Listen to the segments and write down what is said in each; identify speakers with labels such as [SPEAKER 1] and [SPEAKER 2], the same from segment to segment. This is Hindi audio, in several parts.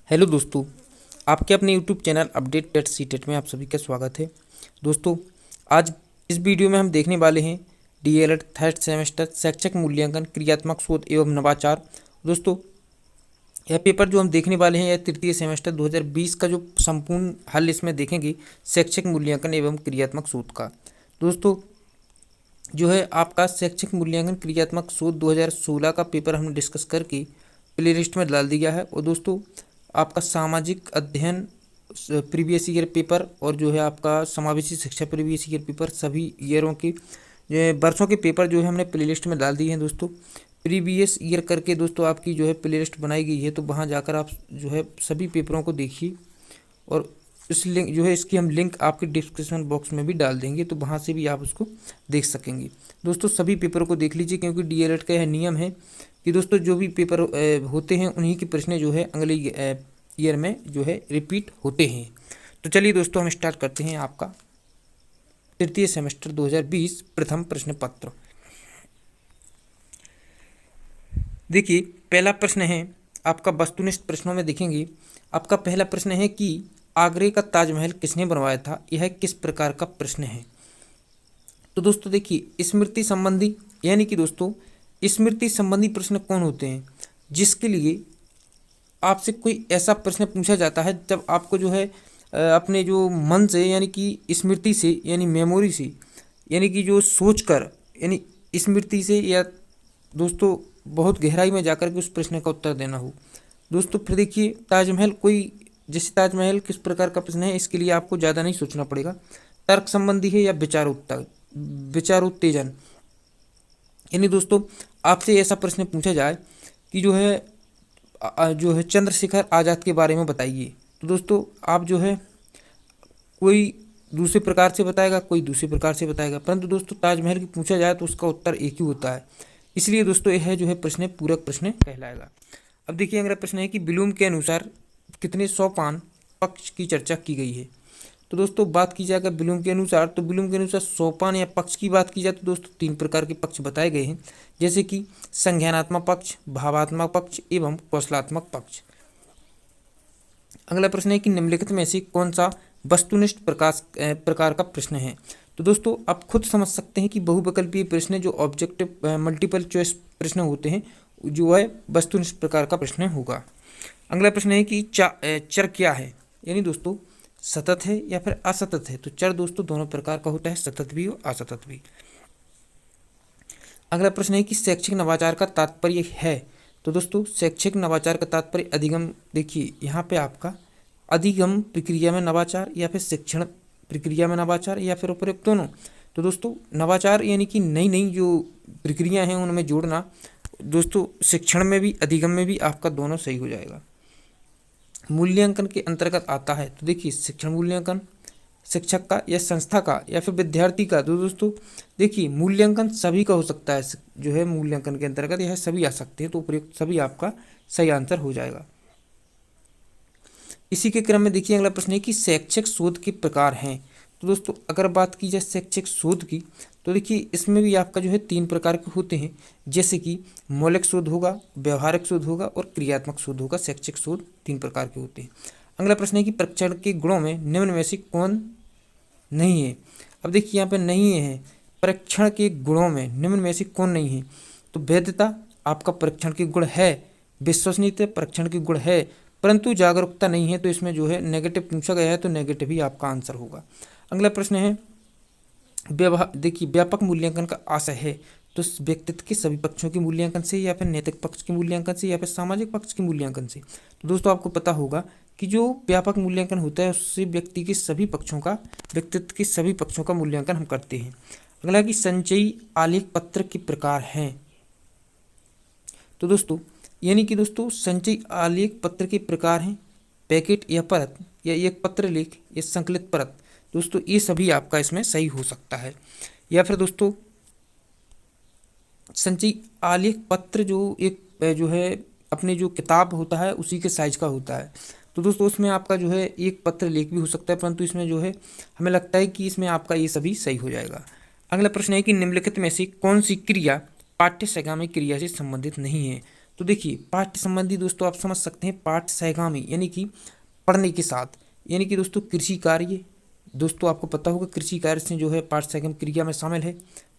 [SPEAKER 1] हेलो दोस्तों, आपके अपने YouTube channel update TET C TET में आप सभी का स्वागत है। दोस्तों, आज इस वीडियो में हम देखने वाले हैं डीएलएड थर्ड सेमेस्टर शैक्षिक मूल्यांकन क्रियात्मक शोध एवं नवाचार। दोस्तों, यह पेपर जो हम देखने वाले हैं यह तृतीय सेमेस्टर 2020 का जो संपूर्ण हल इसमें देखेंगे शैक्षिक मूल्यांकन एवं क्रियात्मक शोध का। दोस्तों, जो है आपका शैक्षिक मूल्यांकन क्रियात्मक शोध 2016 का पेपर हमने डिस्कस करके प्ले लिस्ट में डाल दिया है। और दोस्तों, आपका सामाजिक अध्ययन प्रीवियस ईयर पेपर और जो है आपका समावेशी शिक्षा प्रीवियस ईयर पेपर सभी ईयरों के वर्षों के पेपर जो है हमने प्ले लिस्ट में डाल दिए हैं। दोस्तों, प्रीवियस ईयर करके दोस्तों आपकी जो है प्ले लिस्ट बनाई गई है, तो वहाँ जाकर आप जो है सभी पेपरों को देखिए। और इस लिंक जो है इसकी हम लिंक आपके डिस्क्रिप्शन बॉक्स में भी डाल देंगे, तो वहाँ से भी आप उसको देख सकेंगे। दोस्तों, सभी पेपरों को देख लीजिए, क्योंकि डीएलएड का यह नियम है कि दोस्तों जो भी पेपर होते हैं उन्हीं के प्रश्न जो है अगले ईयर में जो है रिपीट होते हैं। तो चलिए दोस्तों, हम स्टार्ट करते हैं आपका तृतीय सेमेस्टर 2020 प्रथम प्रश्न पत्र। देखिए, पहला प्रश्न है आपका वस्तुनिष्ठ प्रश्नों में देखेंगे। आपका पहला प्रश्न है कि आगरे का ताजमहल किसने बनवाया था, यह किस प्रकार का प्रश्न है। तो दोस्तों देखिए, स्मृति संबंधी यानी कि दोस्तों स्मृति संबंधी प्रश्न कौन होते हैं, जिसके लिए आपसे कोई ऐसा प्रश्न पूछा जाता है जब आपको जो है अपने जो मन से यानी कि स्मृति से यानी मेमोरी से यानी कि जो सोच कर यानी स्मृति से या दोस्तों बहुत गहराई में जाकर के उस प्रश्न का उत्तर देना हो। दोस्तों फिर देखिए, ताजमहल कोई जैसे ताजमहल किस प्रकार का प्रश्न है, इसके लिए आपको ज़्यादा नहीं सोचना पड़ेगा। तर्क संबंधी है या विचारोत्तेजन, यानी दोस्तों आपसे ऐसा प्रश्न पूछा जाए कि जो है चंद्रशेखर आज़ाद के बारे में बताइए, तो दोस्तों आप जो है कोई दूसरे प्रकार से बताएगा, कोई दूसरे प्रकार से बताएगा, परंतु दोस्तों ताजमहल की पूछा जाए तो उसका उत्तर एक ही होता है। इसलिए दोस्तों यह जो है प्रश्न पूरक प्रश्न कहलाएगा। अब देखिए, अगला प्रश्न है कि ब्लूम के अनुसार कितने सोपान पक्ष की चर्चा की गई है। तो दोस्तों बात की जाए अगर ब्लूम के अनुसार, तो ब्लूम के अनुसार सोपान या पक्ष की बात की जाए तो दोस्तों 3 प्रकार के पक्ष बताए गए हैं, जैसे कि संज्ञानात्मक पक्ष, भावात्मक पक्ष एवं कौशलात्मक पक्ष। अगला प्रश्न है कि निम्नलिखित में से कौन सा वस्तुनिष्ठ प्रकार का प्रश्न है। तो दोस्तों आप खुद समझ सकते हैं कि बहुविकल्पीय प्रश्न जो ऑब्जेक्टिव मल्टीपल चॉइस प्रश्न होते हैं जो है वस्तुनिष्ठ प्रकार का प्रश्न होगा। अगला प्रश्न है कि चर क्या है, यानी दोस्तों सतत है या फिर असतत है। तो चर दोस्तों दोनों प्रकार का होता है, सतत भी और असतत भी। अगला प्रश्न है कि शैक्षिक नवाचार का तात्पर्य है। तो दोस्तों शैक्षिक नवाचार का तात्पर्य अधिगम, देखिए यहाँ पे आपका अधिगम प्रक्रिया में नवाचार या फिर शिक्षण प्रक्रिया में नवाचार या फिर उपयुक्त दोनों। तो दोस्तों नवाचार यानी कि नई नई जो प्रक्रिया हैं उनमें जोड़ना। दोस्तों शिक्षण में भी अधिगम में भी आपका दोनों सही हो जाएगा। मूल्यांकन के अंतर्गत आता है, तो देखिए शिक्षण मूल्यांकन शिक्षक का या संस्था का या फिर विद्यार्थी का। तो दोस्तों देखिए मूल्यांकन सभी का हो सकता है, जो है मूल्यांकन के अंतर्गत यह सभी आ सकते हैं, तो उपयुक्त सभी आपका सही आंसर हो जाएगा। इसी के क्रम में देखिए अगला प्रश्न है कि शैक्षिक शोध के प्रकार हैं। तो दोस्तों अगर बात की जाए शैक्षिक शोध की, तो देखिए इसमें भी आपका जो है 3 प्रकार के होते हैं, जैसे कि मौलिक शोध होगा, व्यवहारिक शोध होगा और क्रियात्मक शोध होगा। शैक्षिक शोध 3 प्रकार के होते हैं। अगला प्रश्न है कि परीक्षण के गुणों में निम्न में से कौन नहीं है। अब देखिए यहाँ पे नहीं है, परीक्षण के गुणों में निम्न में से कौन नहीं है। तो वैधता आपका परीक्षण के गुण है, विश्वसनीयता परीक्षण के गुण है, परंतु जागरूकता नहीं है। तो इसमें जो है नेगेटिव पूछा गया है, तो नेगेटिव ही आपका आंसर होगा। अगला प्रश्न है देखिए व्यापक मूल्यांकन का आशय है, तो व्यक्तित्व के सभी पक्षों के मूल्यांकन से या फिर नैतिक पक्ष के मूल्यांकन से या फिर सामाजिक पक्ष के मूल्यांकन से। तो दोस्तों आपको पता होगा कि जो व्यापक मूल्यांकन होता है उससे व्यक्ति के सभी पक्षों का व्यक्तित्व के सभी पक्षों का मूल्यांकन हम करते हैं। अगला कि संचयी आलेख पत्र के प्रकार हैं। तो दोस्तों यानी कि दोस्तों संचयी आलेख पत्र के प्रकार हैं पैकेट या परत या एक पत्र लेख या संकलित परत। दोस्तों ये सभी आपका इसमें सही हो सकता है। या फिर दोस्तों संचयी आलेख पत्र जो एक जो है अपने जो किताब होता है उसी के साइज का होता है। तो दोस्तों उसमें आपका जो है एक पत्र लेख भी हो सकता है, परंतु इसमें जो है हमें लगता है कि इसमें आपका ये सभी सही हो जाएगा। अगला प्रश्न है कि निम्नलिखित में से कौन सी क्रिया पाठ्य संगामी क्रिया से संबंधित नहीं है। तो देखिए पाठ्य संबंधी दोस्तों आप समझ सकते हैं पाठ्य सहगामी यानी कि पढ़ने के साथ, यानी कि दोस्तों कृषि कार्य, दोस्तों आपको पता होगा कृषि कार्य से जो है पाठ्य सहगम क्रिया में शामिल है।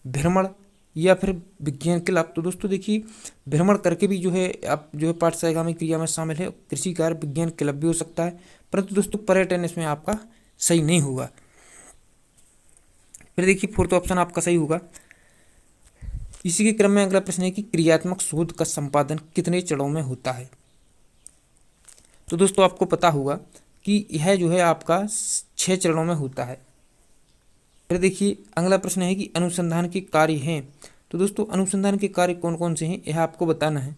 [SPEAKER 1] भ्रमण या फिर विज्ञान क्लब, तो दोस्तों देखिए भ्रमण करके भी जो है आप जो है पाठ्य सहगामी क्रिया में शामिल है। कृषि कार्य विज्ञान क्लब भी हो सकता है, परंतु दोस्तों पर्यटन इसमें आपका सही नहीं होगा। फिर देखिए फोर्थ ऑप्शन आपका सही होगा। इसी के क्रम में अगला प्रश्न है कि क्रियात्मक शोध का संपादन कितने चरणों में होता है। तो दोस्तों आपको पता होगा कि यह जो है आपका 6 चरणों में होता है। फिर देखिए अगला प्रश्न है कि अनुसंधान के कार्य हैं। तो दोस्तों अनुसंधान के कार्य कौन कौन से हैं यह आपको बताना है,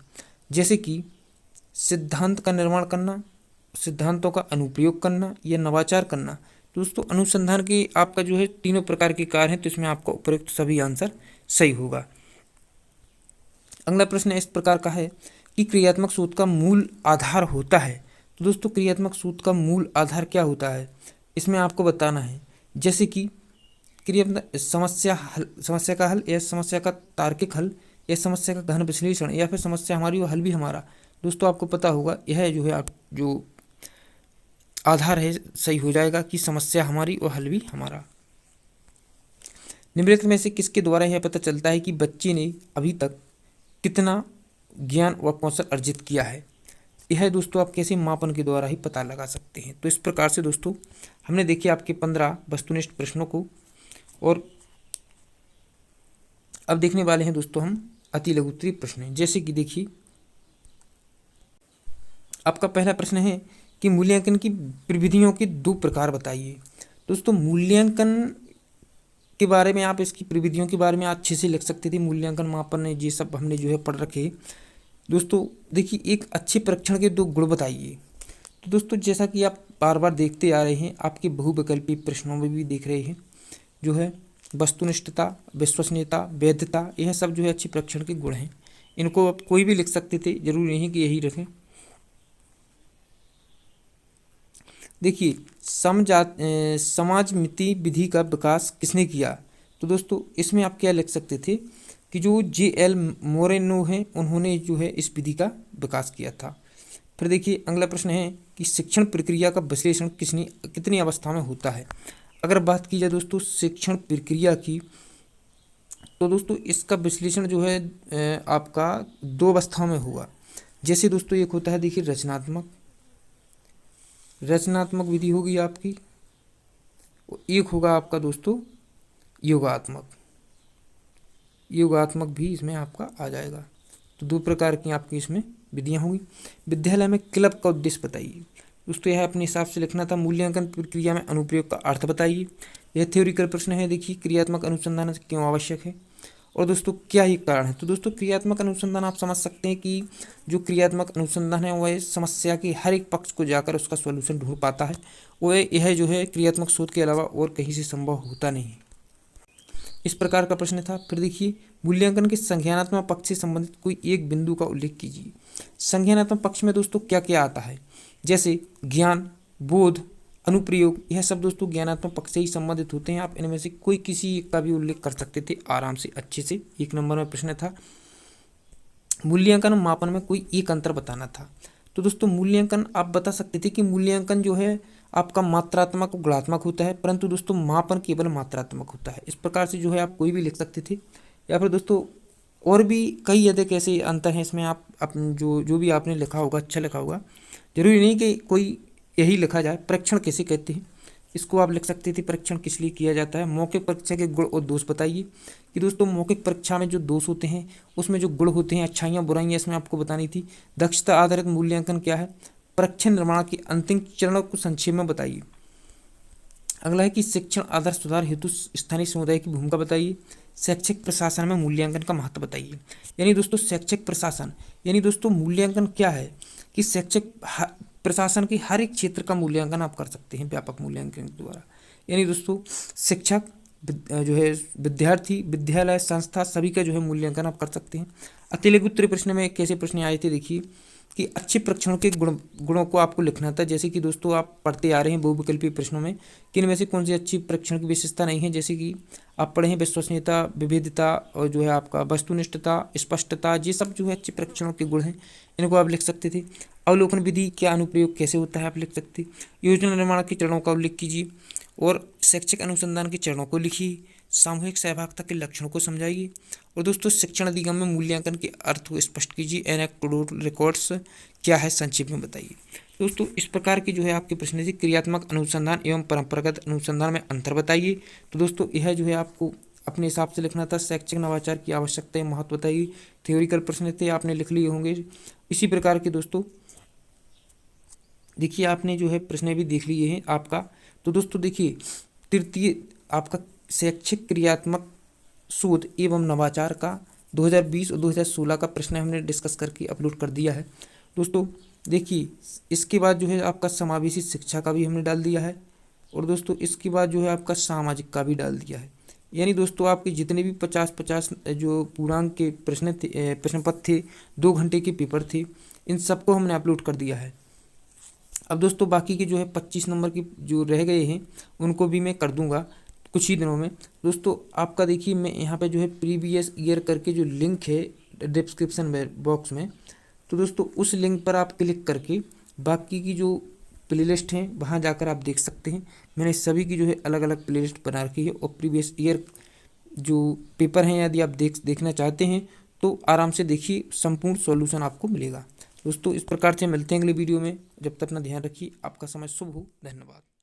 [SPEAKER 1] जैसे कि सिद्धांत का निर्माण करना, सिद्धांतों का अनुप्रयोग करना या नवाचार करना। तो दोस्तों अनुसंधान के आपका जो है तीनों प्रकार के कार्य हैं, तो इसमें आपका उपयुक्त सभी आंसर सही होगा। अगला प्रश्न इस प्रकार का है कि क्रियात्मक शोध का मूल आधार होता है। तो दोस्तों क्रियात्मक शोध का मूल आधार क्या होता है, इसमें आपको बताना है, जैसे कि क्रियात्मक समस्या का हल या समस्या का तार्किक हल या समस्या का गहन विश्लेषण या फिर समस्या हमारी और हल भी हमारा। दोस्तों आपको पता होगा यह जो है आप जो आधार है सही हो जाएगा कि समस्या हमारी और हल भी हमारा। निम्नलिखित में से किसके द्वारा यह पता चलता है कि बच्चे ने अभी तक कितना ज्ञान व कौशल अर्जित किया है। यह दोस्तों आप कैसे मापन के द्वारा ही पता लगा सकते हैं। तो इस प्रकार से दोस्तों हमने देखिए आपके 15 वस्तुनिष्ठ प्रश्नों को, और अब देखने वाले हैं दोस्तों हम अति लघु उत्तरीय प्रश्न, जैसे कि देखिए आपका पहला प्रश्न है कि मूल्यांकन की प्रविधियों के 2 प्रकार बताइए। दोस्तों मूल्यांकन के बारे में आप इसकी प्रविधियों के बारे में अच्छे से लिख सकते थे, मूल्यांकन मापन ये सब हमने जो है पढ़ रखे। दोस्तों देखिए एक अच्छे परीक्षण के 2 गुण बताइए। तो दोस्तों जैसा कि आप बार बार देखते आ रहे हैं, आपके बहुविकल्पी प्रश्नों में भी देख रहे हैं, जो है वस्तुनिष्ठता, विश्वसनीयता, वैधता, यह सब जो है अच्छे परीक्षण के गुण हैं। इनको आप कोई भी लिख सकते थे, जरूरी नहीं कि यही रखें। देखिए समाजमिति विधि का विकास किसने किया। तो दोस्तों इसमें आप क्या लिख सकते थे कि जो J.L. मोरेनो हैं उन्होंने जो है इस विधि का विकास किया था। फिर देखिए अगला प्रश्न है कि शिक्षण प्रक्रिया का विश्लेषण कितनी अवस्था में होता है। अगर बात की जाए दोस्तों शिक्षण प्रक्रिया की, तो दोस्तों इसका विश्लेषण जो है आपका 2 अवस्थाओं में होगा। जैसे दोस्तों एक होता है देखिए रचनात्मक विधि होगी आपकी, एक होगा आपका दोस्तों योगात्मक भी इसमें आपका आ जाएगा। तो 2 प्रकार की आपकी इसमें विधियाँ होंगी। विद्यालय में क्लब का उद्देश्य बताइए। दोस्तों यह अपने हिसाब से लिखना था। मूल्यांकन प्रक्रिया में अनुप्रयोग का अर्थ बताइए। यह थ्योरिकल प्रश्न है। देखिए क्रियात्मक अनुसंधान क्यों आवश्यक है और दोस्तों क्या ही कारण है। तो दोस्तों क्रियात्मक अनुसंधान आप समझ सकते हैं कि जो क्रियात्मक अनुसंधान है वह समस्या के हर एक पक्ष को जाकर उसका सॉल्यूशन ढूंढ पाता है, वह यह जो है क्रियात्मक शोध के अलावा और कहीं से संभव होता नहीं है। इस प्रकार का प्रश्न था। फिर देखिए मूल्यांकन के संज्ञानात्मक पक्ष से संबंधित कोई एक बिंदु का उल्लेख कीजिए। संज्ञानात्मक पक्ष में दोस्तों क्या क्या आता है, जैसे ज्ञान, बोध, अनुप्रयोग, यह सब दोस्तों ज्ञानात्मक पक्ष से ही संबंधित होते हैं। आप इनमें से कोई किसी एक का भी उल्लेख कर सकते थे आराम से अच्छे से। 1 नंबर में प्रश्न था। मूल्यांकन मापन में कोई एक अंतर बताना था। तो दोस्तों मूल्यांकन आप बता सकते थे कि मूल्यांकन जो है आपका मात्रात्मक और गुणात्मक होता है, परंतु दोस्तों मापन केवल मात्रात्मक होता है। इस प्रकार से जो है आप कोई भी लिख सकते थे, या फिर दोस्तों और भी कई अधिक ऐसे अंतर हैं इसमें। आप जो भी आपने लिखा होगा अच्छा लिखा होगा, जरूरी नहीं कि कोई यही लिखा जाए। परीक्षण किसे कहते हैं, इसको आप लिख सकते थे परीक्षण किस लिए किया जाता है। मौखिक परीक्षा के गुण और दोष बताइए कि दोस्तों मौखिक परीक्षा में जो दोष होते हैं उसमें जो गुण होते हैं, अच्छाइयाँ बुराइयाँ, इसमें आपको बतानी थी। दक्षता आधारित मूल्यांकन क्या है, परीक्षण निर्माण के अंतिम चरणों को संक्षेप में बताइए। अगला है कि शिक्षण आधार सुधार हेतु स्थानीय समुदाय की भूमिका बताइए। शैक्षिक प्रशासन में मूल्यांकन का महत्व बताइए। यानी दोस्तों शैक्षिक प्रशासन यानी दोस्तों मूल्यांकन क्या है कि शैक्षिक प्रशासन के हर एक क्षेत्र का मूल्यांकन आप कर सकते हैं व्यापक मूल्यांकन के द्वारा। यानी दोस्तों शिक्षक जो है, विद्यार्थी, विद्यालय, संस्था, सभी का जो है मूल्यांकन आप कर सकते हैं। अतिलघु उत्तरीय प्रश्न में कैसे प्रश्न आए थे देखिए कि अच्छे परीक्षणों के गुणों को आपको लिखना था। जैसे कि दोस्तों आप पढ़ते आ रहे हैं बहुविकल्पीय प्रश्नों में कि इनमें से कौन सी अच्छी परीक्षण की विशेषता नहीं है। जैसे कि आप पढ़े हैं विश्वसनीयता, विविधता और जो है आपका वस्तुनिष्ठता, स्पष्टता, ये सब जो है अच्छे परीक्षणों के गुण हैं, इनको आप लिख सकते थे। अवलोकन विधि क्या अनुप्रयोग कैसे होता है आप लिख सकते। योजना निर्माण के चरणों का उल्लेख कीजिए और शैक्षिक अनुसंधान के चरणों को लिखिए। सामूहिक सहभागिता के लक्षणों को समझाइए। और दोस्तों शिक्षण अधिगम में मूल्यांकन के अर्थ को स्पष्ट कीजिए। एनेक्डोटल रिकॉर्ड्स क्या है संक्षेप में बताइए। दोस्तों इस प्रकार की जो है आपके प्रश्न है क्रियात्मक अनुसंधान एवं परंपरागत अनुसंधान में अंतर बताइए। तो दोस्तों यह जो है आपको अपने हिसाब से लिखना था। शैक्षिक नवाचार की आवश्यकता महत्व बताइए। थ्योरिकल प्रश्न थे, आपने लिख लिए होंगे। इसी प्रकार के दोस्तों देखिए आपने जो है प्रश्न भी देख लिए हैं आपका। तो दोस्तों देखिए तृतीय आपका शैक्षिक क्रियात्मक शोध एवं नवाचार का 2020 और 2016 का प्रश्न हमने डिस्कस करके अपलोड कर दिया है। दोस्तों देखिए इसके बाद जो है आपका समावेशी शिक्षा का भी हमने डाल दिया है। और दोस्तों इसके बाद जो है आपका सामाजिक का भी डाल दिया है। यानी दोस्तों आपके जितने भी 50-50 जो पूर्णांक के प्रश्न थे, प्रश्न पत्र थे, 2 घंटे के पेपर थे, इन सबको हमने अपलोड कर दिया है। अब दोस्तों बाकी के जो है 25 नंबर की जो रह गए हैं उनको भी मैं कर दूंगा कुछ ही दिनों में। दोस्तों आपका देखिए मैं यहाँ पे जो है प्रीवियस ईयर करके जो लिंक है डिस्क्रिप्शन बॉक्स में, तो दोस्तों उस लिंक पर आप क्लिक करके बाकी की जो प्लेलिस्ट हैं वहाँ जाकर आप देख सकते हैं। मैंने सभी की जो है अलग अलग प्लेलिस्ट बना रखी है और प्रीवियस ईयर जो पेपर हैं यदि आप देखना चाहते हैं तो आराम से देखिए, संपूर्ण सॉल्यूशन आपको मिलेगा। दोस्तों इस प्रकार से मिलते हैं अगले वीडियो में। जब तक अपना ध्यान रखिए। आपका समय शुभ हो। धन्यवाद।